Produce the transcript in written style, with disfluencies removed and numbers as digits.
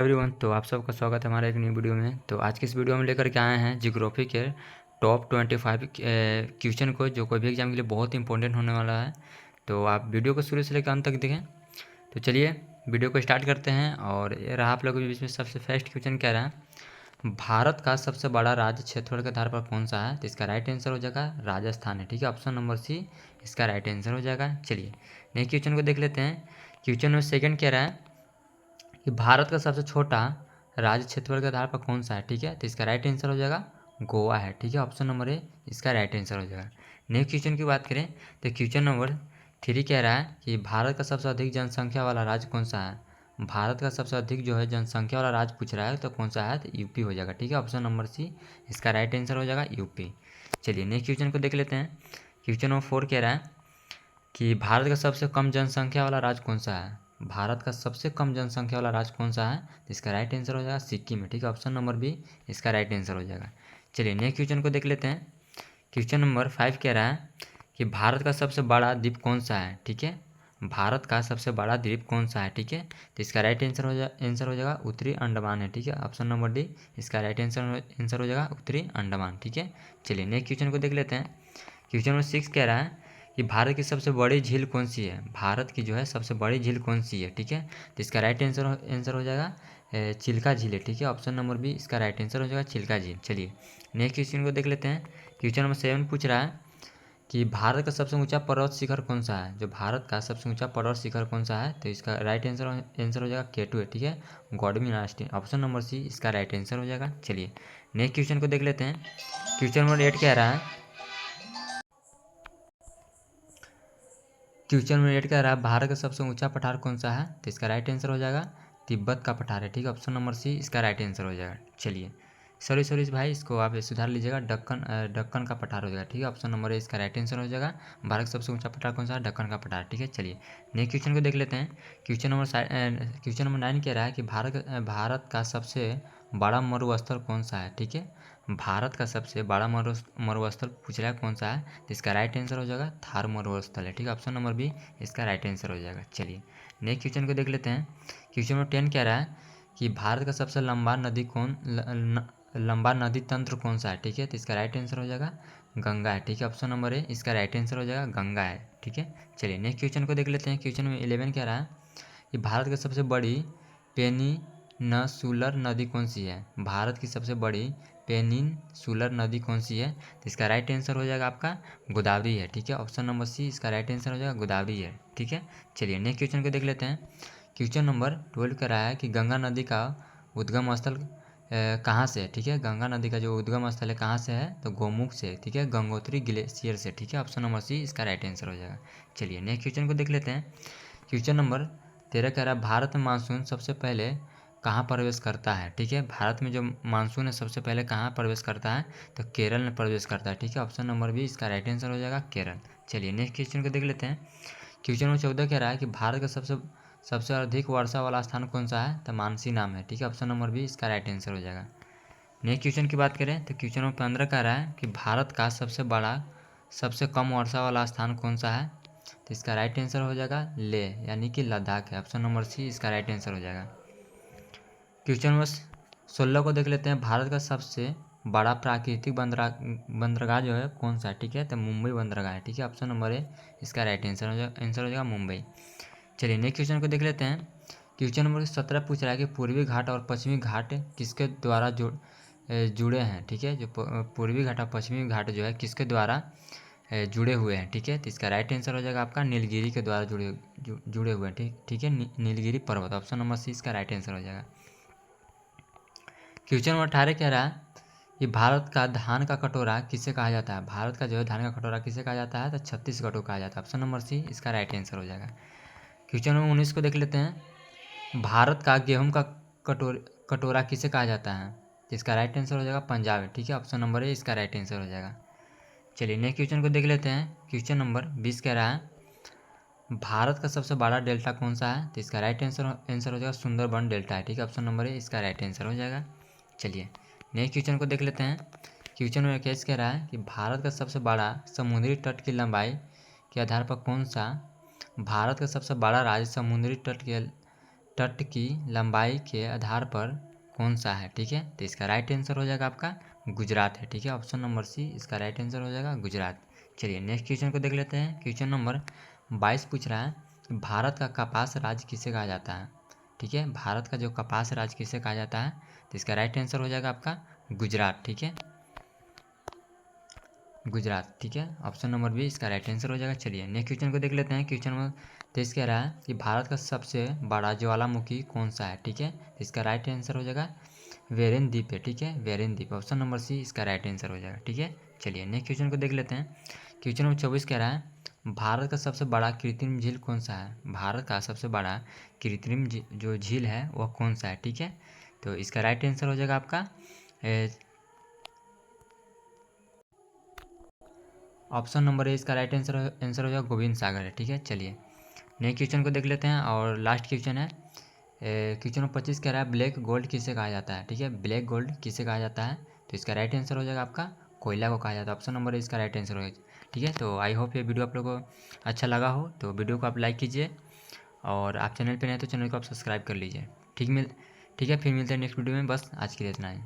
Everyone, तो आप सबका स्वागत है हमारे एक नई वीडियो में। तो आज की इस वीडियो में लेकर के आए हैं जियोग्राफी के टॉप 25 क्वेश्चन को, जो कोई भी एग्जाम के लिए बहुत इंपॉर्टेंट होने वाला है। तो आप वीडियो को शुरू से लेकर अंत तक देखें। तो चलिए वीडियो को स्टार्ट करते हैं। और ये रहा आप लोगों के बीच में सबसे फर्स्ट क्वेश्चन कह रहा है, भारत का सबसे बड़ा राज्य क्षेत्रफल के आधार पर कौन सा है? तो इसका राइट आंसर हो जाएगा राजस्थान है। ठीक है, ऑप्शन नंबर सी इसका राइट आंसर हो जाएगा। चलिए नेक्स्ट क्वेश्चन को देख लेते हैं। क्वेश्चन में सेकंड कह रहा है कि भारत का सबसे छोटा राज्य क्षेत्रफल के आधार पर कौन सा है? ठीक है, तो इसका राइट आंसर हो जाएगा गोवा है। ठीक है, ऑप्शन नंबर ए इसका राइट आंसर हो जाएगा। नेक्स्ट क्वेश्चन की बात करें तो क्वेश्चन नंबर 3 कह रहा है कि भारत का सबसे अधिक जनसंख्या वाला राज्य कौन सा है? भारत का सबसे अधिक जो है जनसंख्या वाला राज्य पूछ रहा है, तो कौन सा है? तो यूपी हो जाएगा। ठीक है, ऑप्शन नंबर सी इसका राइट आंसर हो जाएगा यूपी। चलिए नेक्स्ट क्वेश्चन को देख लेते हैं। क्वेश्चन नंबर 4 कह रहा है कि भारत का सबसे कम जनसंख्या वाला राज्य कौन सा है? भारत का सबसे कम जनसंख्या वाला राज्य कौन सा है? तो इसका राइट आंसर हो जाएगा सिक्किम है। ठीक है, ऑप्शन नंबर बी इसका राइट आंसर हो जाएगा। चलिए नेक्स्ट क्वेश्चन को देख लेते हैं। क्वेश्चन नंबर 5 कह रहा है कि भारत का सबसे बड़ा द्वीप कौन सा है? ठीक है, भारत का सबसे बड़ा द्वीप कौन सा है? ठीक है, तो इसका राइट आंसर हो जाएगा उत्तरी अंडमान है। ठीक है, ऑप्शन नंबर डी इसका राइट आंसर हो जाएगा उत्तरी अंडमान। ठीक है, चलिए नेक्स्ट क्वेश्चन को देख लेते हैं। क्वेश्चन नंबर 6 कह रहा है कि भारत की सबसे बड़ी झील कौन सी है? भारत की जो है सबसे बड़ी झील कौन सी है? ठीक है, तो इसका राइट आंसर हो जाएगा चिल्का झील है। ठीक है, ऑप्शन नंबर बी इसका राइट आंसर हो जाएगा चिल्का झील। चलिए नेक्स्ट क्वेश्चन को देख लेते हैं। क्वेश्चन नंबर 7 पूछ रहा है कि भारत का सबसे ऊंचा पर्वत शिखर कौन सा है? जो भारत का सबसे ऊंचा पर्वत शिखर कौन सा है? तो इसका राइट आंसर हो जाएगा K2 है। ठीक है, गॉडमी नास्टी, ऑप्शन नंबर सी इसका राइट आंसर हो जाएगा। चलिए नेक्स्ट क्वेश्चन को देख लेते हैं। क्वेश्चन नंबर 8 कह रहा है, क्वेश्चन नंबर 8 कह रहा है भारत का सबसे ऊंचा पठार कौन सा है? तो इसका राइट आंसर हो जाएगा तिब्बत का पठार है। ठीक है, ऑप्शन नंबर सी इसका राइट आंसर हो जाएगा। चलिए सॉरी भाई, इसको आप सुधार लीजिएगा, दक्कन का पठार हो जाएगा। ठीक है, ऑप्शन नंबर ए इसका राइट आंसर हो जाएगा। भारत का सबसे ऊंचा पठार कौन सा है? दक्कन का पठार। ठीक है, चलिए नेक्स्ट क्वेश्चन को देख लेते हैं। क्वेश्चन नंबर 9 कह रहा है कि भारत का सबसे बड़ा मरुस्थल कौन सा है? ठीक है, भारत का सबसे बड़ा मरुस्थल पूछ रहा है कौन सा है? तो इसका राइट आंसर हो जाएगा थार मरुस्थल है। ठीक है, ऑप्शन नंबर बी इसका राइट आंसर हो जाएगा। चलिए नेक्स्ट क्वेश्चन को देख लेते हैं। क्वेश्चन नंबर 10 कह रहा है कि भारत का सबसे लंबा नदी तंत्र कौन सा है? ठीक है, तो इसका राइट आंसर हो जाएगा गंगा है। ठीक है, ऑप्शन नंबर ए इसका राइट आंसर हो जाएगा गंगा है। ठीक है, चलिए नेक्स्ट क्वेश्चन को देख लेते हैं। क्वेश्चन में 11 कह रहा है कि भारत की सबसे बड़ी पेनिनसुलर नदी कौन सी है? भारत की सबसे बड़ी पेनिनसुलर नदी कौन सी है? तो इसका राइट आंसर हो जाएगा आपका गोदावरी है। ठीक है, ऑप्शन नंबर सी इसका राइट आंसर हो जाएगा गोदावरी है। ठीक है, चलिए नेक्स्ट क्वेश्चन को देख लेते हैं। क्वेश्चन नंबर 12 कह रहा है कि गंगा नदी का उद्गम स्थल कहाँ से है? ठीक है, गंगा नदी का जो उद्गम स्थल है कहाँ से है? तो गोमुख से। ठीक है, गंगोत्री ग्लेशियर से। ठीक है, ऑप्शन नंबर सी इसका राइट आंसर हो जाएगा। चलिए नेक्स्ट क्वेश्चन को देख लेते हैं। क्वेश्चन नंबर 13 कह रहा है भारत में मानसून सबसे पहले कहाँ प्रवेश करता है? ठीक है, भारत में जो मानसून है सबसे पहले कहाँ प्रवेश करता है? तो केरल में प्रवेश करता है। ठीक है, ऑप्शन नंबर बी इसका राइट आंसर हो जाएगा केरल। चलिए नेक्स्ट क्वेश्चन को देख लेते हैं। क्वेश्चन नंबर 14 कह रहा है कि भारत का सबसे अधिक वर्षा वाला स्थान कौन सा है? तो मानसी नाम है। ठीक है, ऑप्शन नंबर बी इसका राइट आंसर हो जाएगा। नेक्स्ट क्वेश्चन की बात करें तो क्वेश्चन नंबर 15 कह रहा है कि भारत का सबसे कम वर्षा वाला स्थान कौन सा है? तो इसका राइट आंसर हो जाएगा लेह यानी कि लद्दाख है। ऑप्शन नंबर सी इसका राइट आंसर हो जाएगा। क्वेश्चन नंबर 16 को देख लेते हैं। भारत का सबसे बड़ा प्राकृतिक बंदरगाह जो है कौन सा है? ठीक है, तो मुंबई बंदरगाह है। ठीक है, ऑप्शन नंबर ए इसका राइट आंसर हो जाएगा मुंबई। चलिए नेक्स्ट क्वेश्चन को देख लेते हैं। क्वेश्चन नंबर 17 पूछ रहा है कि पूर्वी घाट और पश्चिमी घाट किसके द्वारा जुड़े हैं? ठीक है, जो पूर्वी घाट और पश्चिमी घाट जो है किसके द्वारा जुड़े हुए हैं? ठीक है, तो इसका राइट आंसर हो जाएगा आपका नीलगिरी के द्वारा जुड़े हुए हैं। ठीक है, नीलगिरी पर्वत, ऑप्शन नंबर सी इसका राइट आंसर हो जाएगा। क्वेश्चन नंबर 18 कह रहा है कि भारत का धान का कटोरा किसे कहा जाता है? भारत का जो है धान का कटोरा किसे कहा जाता है? तो छत्तीसगढ़ को कहा जाता है। ऑप्शन नंबर सी इसका राइट आंसर हो जाएगा। क्वेश्चन नंबर 19 को देख लेते हैं। भारत का गेहूं का कटोरा किसे कहा जाता है? तो इसका राइट आंसर हो जाएगा पंजाब है। ठीक है, ऑप्शन नंबर ए इसका राइट आंसर हो जाएगा। चलिए नेक्स्ट क्वेश्चन को देख लेते हैं। क्वेश्चन नंबर 20 कह रहा है भारत का सबसे बड़ा डेल्टा कौन सा है? तो इसका राइट आंसर हो जाएगा सुंदरबन डेल्टा है। ठीक है, ऑप्शन नंबर ए इसका राइट आंसर हो जाएगा। चलिए नेक्स्ट क्वेश्चन को देख लेते हैं। क्वेश्चन नंबर 21 कह रहा है कि भारत का सबसे बड़ा समुद्री तट की लंबाई के आधार पर कौन सा भारत का सबसे बड़ा राज्य समुद्री तट के तट की लंबाई के आधार पर कौन सा है, ठीक है। तो इसका राइट आंसर हो जाएगा आपका गुजरात है, ठीक है। ऑप्शन नंबर सी इसका राइट आंसर हो जाएगा गुजरात। चलिए नेक्स्ट क्वेश्चन को देख लेते हैं। क्वेश्चन नंबर 22 पूछ रहा है कि भारत का कपास राज्य किसे कहा जाता है, ठीक है। भारत का जो कपास राज्य किसे कहा जाता है, तो इसका राइट आंसर हो जाएगा आपका गुजरात, ठीक है, गुजरात, ठीक है। ऑप्शन नंबर बी इसका राइट आंसर हो जाएगा। चलिए नेक्स्ट क्वेश्चन को देख लेते हैं। क्वेश्चन नंबर 23 कह रहा है कि भारत का सबसे बड़ा ज्वालामुखी कौन सा है, ठीक है। तो इसका राइट आंसर हो जाएगा वेरेन द्वीप है, ठीक है, वेरेन द्वीप। ऑप्शन नंबर सी इसका राइट आंसर हो जाएगा, ठीक है। चलिए नेक्स्ट क्वेश्चन को देख लेते हैं। क्वेश्चन नंबर 24 कह रहा है भारत का सबसे बड़ा कृत्रिम झील कौन सा है, भारत का सबसे बड़ा कृत्रिम जो झील है वह कौन सा है, ठीक है। तो इसका राइट आंसर हो जाएगा आपका ऑप्शन नंबर ए इसका राइट आंसर हो जाएगा गोविंद सागर है, ठीक है। चलिए नेक्स्ट क्वेश्चन को देख लेते हैं और लास्ट क्वेश्चन है। क्वेश्चन नंबर 25 कह रहा है ब्लैक गोल्ड किसे कहा जाता है, ठीक है, ब्लैक गोल्ड किसे कहा जाता है। तो इसका राइट आंसर हो जाएगा आपका कोयला को कहा जाता है। ऑप्शन नंबर इसका राइट आंसर होगा, ठीक है। तो आई होप ये वीडियो आप लोगों को अच्छा लगा हो, तो वीडियो को आप लाइक कीजिए और आप चैनल पर नए तो चैनल को आप सब्सक्राइब कर लीजिए। ठीक है, फिर मिलते हैं नेक्स्ट वीडियो में। बस आज के लिए इतना ही।